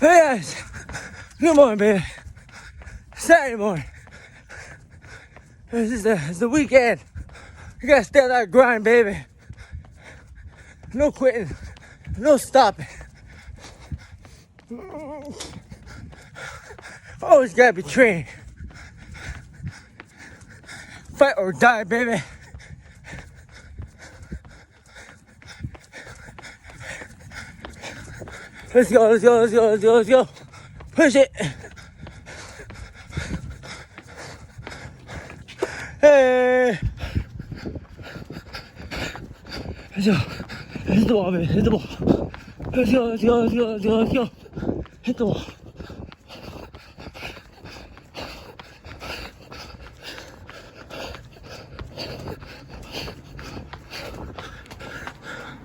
Hey guys, good morning, baby. Saturday morning. It's the weekend. You gotta stay on that grind, baby. No quitting, no stopping. Always gotta be training. Fight or die, baby. Let's go. Push it. Hey. Let's go. Hit the ball, baby. Hit the ball. Let's go. Hit the ball.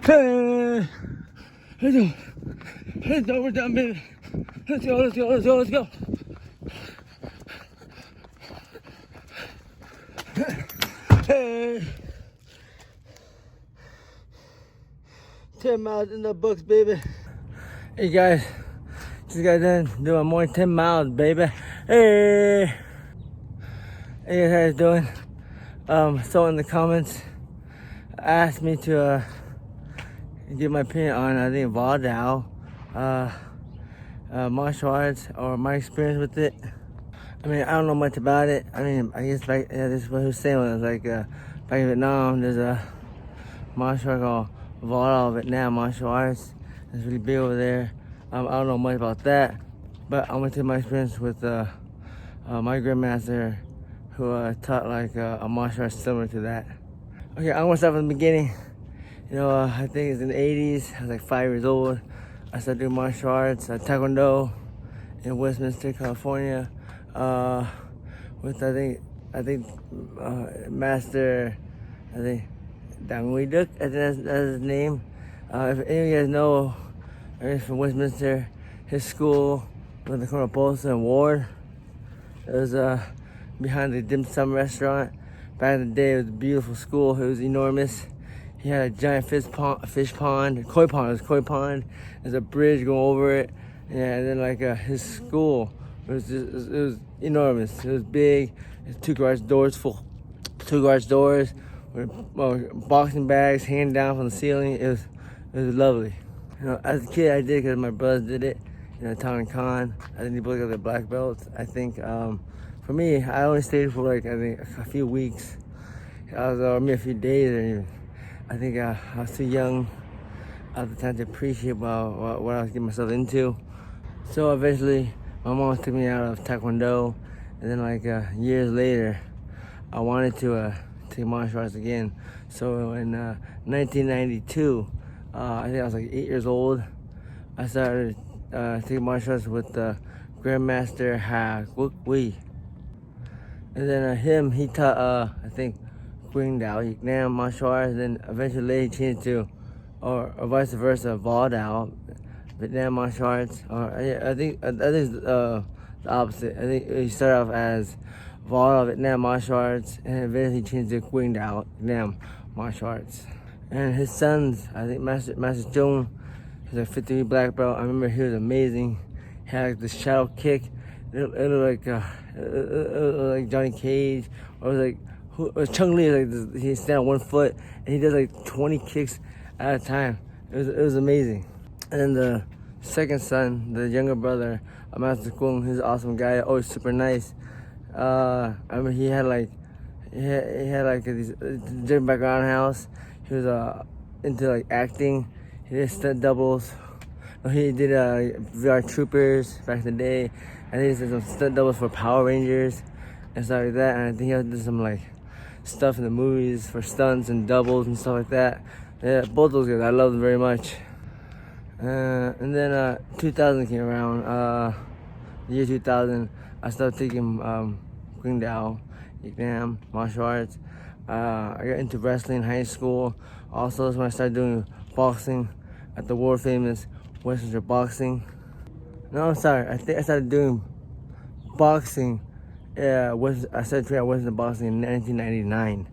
Hey. Let's go. Let's go. We're done, baby. Let's go. Hey. 10 miles in the books, baby. Hey guys, just got done doing more than 10 miles, baby. Hey guys, how you doing? So in the comments, asked me to give my opinion on, I think, Vaudao, martial arts, or my experience with it. I mean, I don't know much about it. I mean, I guess this is what he was saying. It was like, back in Vietnam, there's a martial art called Vaudao Vietnam martial arts. It's really big over there. I don't know much about that, but I'm gonna take my experience with my grandmaster, who taught like a martial art similar to that. Okay, I'm gonna start from the beginning. You know, I think it's in the 80s. I was like 5 years old. I started doing martial arts, Taekwondo, in Westminster, California, with I think Master, I think Dang Huy Duc, I think that's his name. If any of you guys know, I'm from Westminster, his school was the corner of Bolsa and Ward. It was behind the dim sum restaurant. Back in the day, it was a beautiful school. It was enormous. He had a giant koi pond. There's a bridge going over it. Yeah, and then like his school, it was enormous. It was big. It was two garage doors with boxing bags hanging down from the ceiling. It was lovely. You know, as a kid, I did it because my brothers did it. You know, Tom and Con. I think they both got their black belts. I think for me, I only stayed for like a few weeks. Or maybe a few days, or even. I think I was too young at the time to appreciate what I was getting myself into. So eventually, my mom took me out of Taekwondo, and then like years later, I wanted to take martial arts again. So in 1992, I think I was like 8 years old. I started taking martial arts with Grandmaster Ha Quoc Huy. And then he taught, I think, Qingdao, Vietnam martial arts. And then eventually he changed to, or vice versa, Vaudao, Vietnam martial arts. Or I think it's the opposite. I think he started off as Vaudao, Vietnam martial arts, and eventually he changed to Qingdao, Vietnam martial arts. And his sons, I think Master Jung, he's a 53 black belt. I remember he was amazing. He had like the shadow kick. It looked like Johnny Cage, or it was Chung Lee. Like this, he stand on 1 foot and he does like 20 kicks at a time. It was amazing. And then the second son, the younger brother, Master Kung, he's an awesome guy. Always super nice. I remember he had like these different background house. He was into like acting. He did stunt doubles. He did VR Troopers back in the day. I think he did some stunt doubles for Power Rangers and stuff like that. And I think he did some like stuff in the movies for stunts and doubles and stuff like that. Yeah, both those guys, I love them very much. And then 2000 came around. The year 2000, I started taking Qingdao, Vietnam martial arts. I got into wrestling in high school. Also, that's when I started doing boxing at the world famous Westminster Boxing. No, I'm sorry. I think I started doing boxing. I started training at Westminster Boxing in 1999.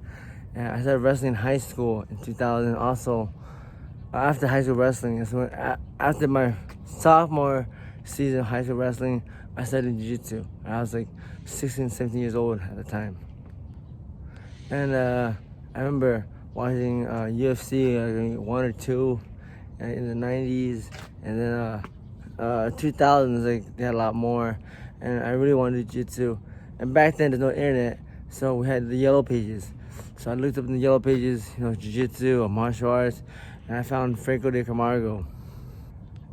I started wrestling in high school in 2000. Also, after high school wrestling, so after my sophomore season of high school wrestling, I started jiu-jitsu. I was like 16, 17 years old at the time. And I remember watching UFC 1 or 2 in the 90s, and then 2000s, like, they had a lot more. And I really wanted jiu-jitsu. And back then, there's no internet, so we had the yellow pages. So I looked up in the yellow pages, jiu-jitsu or martial arts, and I found Franco de Camargo.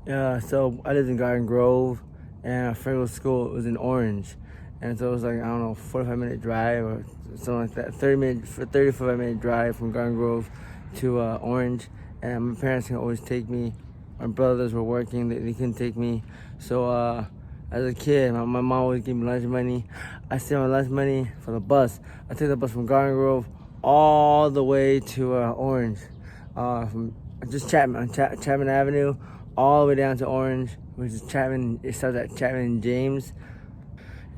So I lived in Garden Grove, and Franco's school was in Orange. And so it was like, I don't know, 45-minute drive or something like that, 35-minute drive from Garden Grove to Orange. And my parents can always take me. My brothers were working, they couldn't take me. So as a kid, my mom always gave me lunch money. I saved my lunch money for the bus. I took the bus from Garden Grove all the way to Orange. From just Chapman Avenue, all the way down to Orange, which is Chapman. It starts at Chapman and James.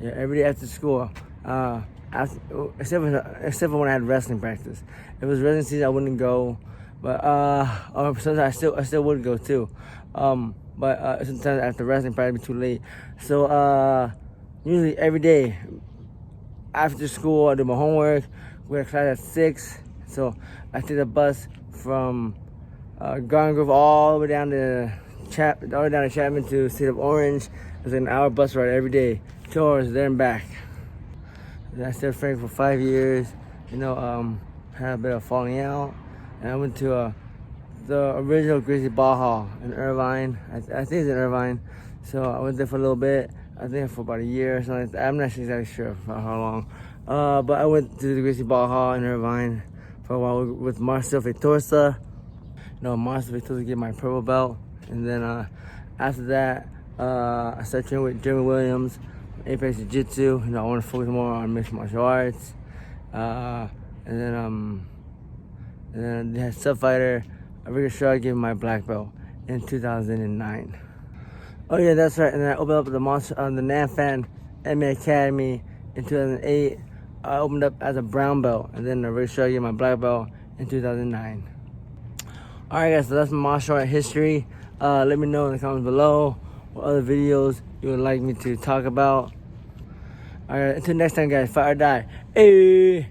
Yeah, every day after school, except for when I had wrestling practice. If it was wrestling season, I wouldn't go, but sometimes I still would go too. But sometimes after wrestling, probably be too late. So usually every day after school, I do my homework. We had class at 6, so I take the bus from Garden Grove all the way down to Chapman to State of Orange. It was an hour bus ride every day, 2 hours there and back. And I stayed with Frank for 5 years. Had a bit of falling out, and I went to the original Gracie Ball Hall in Irvine. I think it's in Irvine. So I went there for a little bit. I think for about a year or something like that. I'm not exactly sure for how long. But I went to the Gracie Ball Hall in Irvine for a while with Marcel Fetorsa. Marcel Fetorsa gave my purple belt. And then after that, I started training with Jeremy Williams, Apex Jiu-Jitsu. I want to focus more on mixed martial arts. And then they had Sub Fighter. Ricky Shaw gave me my black belt in 2009. Oh yeah, that's right. And then I opened up the Nanfan MMA Academy in 2008. I opened up as a brown belt, and then Ricky Shaw gave me my black belt in 2009. All right, guys. So that's my martial art history. Let me know in the comments below what other videos you would like me to talk about. All right. Until next time, guys. Fight or die. Hey.